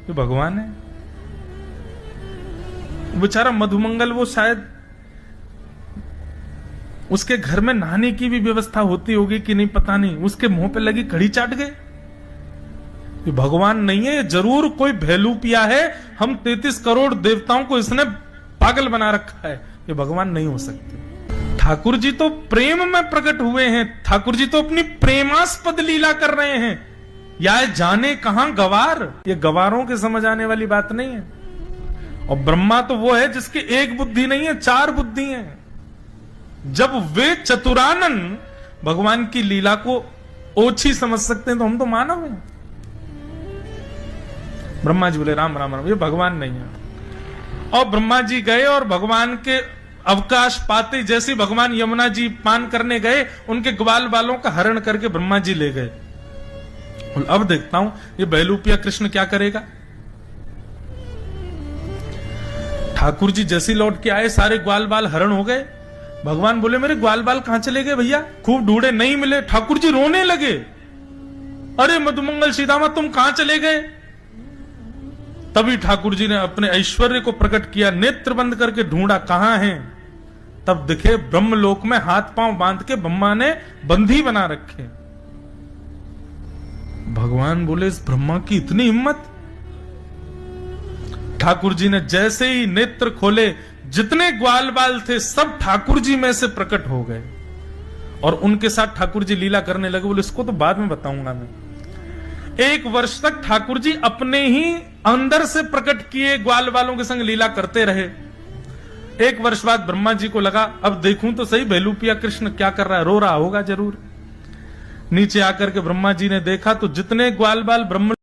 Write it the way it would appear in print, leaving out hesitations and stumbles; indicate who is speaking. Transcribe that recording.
Speaker 1: ये भगवान है। बेचारा मधुमंगल, वो शायद उसके घर में नहाने की भी व्यवस्था होती होगी कि नहीं पता नहीं, उसके मुंह पे लगी कड़ी चाट गए। ये भगवान नहीं है, ये जरूर कोई भेलूपिया है। हम 33 करोड़ देवताओं को इसने पागल बना रखा है। ये भगवान नहीं हो सकते। ठाकुर जी तो प्रेम में प्रकट हुए हैं। ठाकुर जी तो अपनी प्रेमास्पद लीला कर रहे हैं। या जाने कहां गवार, ये गवारों के समझ आने वाली बात नहीं है। और ब्रह्मा तो वो है जिसकी एक बुद्धि नहीं है, 4 बुद्धि है। जब वे चतुरानन भगवान की लीला को ओछी समझ सकते हैं तो हम तो मानव हैं। ब्रह्मा जी बोले राम राम राम, ये भगवान नहीं है। और ब्रह्मा जी गए और भगवान के अवकाश पाते जैसे भगवान यमुना जी पान करने गए, उनके ग्वाल बालों का हरण करके ब्रह्मा जी ले गए। अब देखता हूं ये बहलूपिया कृष्ण क्या करेगा। ठाकुर जी जैसे लौट के आए, सारे ग्वाल बाल हरण हो गए। भगवान बोले मेरे ग्वाल बाल कहां चले गए भैया? खूब ढूंढे, नहीं मिले। ठाकुर जी रोने लगे, अरे मधुमंगल सीतामा तुम कहां चले गए? तभी ठाकुर जी ने अपने ऐश्वर्य को प्रकट किया, नेत्र बंद करके ढूंढा कहां हैं। तब दिखे ब्रह्मलोक में हाथ पांव बांध के ब्रह्मा ने बंधी बना रखे। भगवान बोले इस ब्रह्मा की इतनी हिम्मत। ठाकुर जी ने जैसे ही नेत्र खोले, जितने ग्वाल बाल थे सब ठाकुर जी में से प्रकट हो गए और उनके साथ ठाकुर जी लीला करने लगे। बोले इसको तो बाद में बताऊंगा मैं। 1 वर्ष तक ठाकुर जी अपने ही अंदर से प्रकट किए ग्वाल बालों के संग लीला करते रहे। 1 वर्ष बाद ब्रह्मा जी को लगा अब देखूं तो सही बहलूपिया कृष्ण क्या कर रहा है, रो रहा होगा जरूर। नीचे आकर के ब्रह्मा जी ने देखा तो जितने ग्वाल बाल ब्रह्म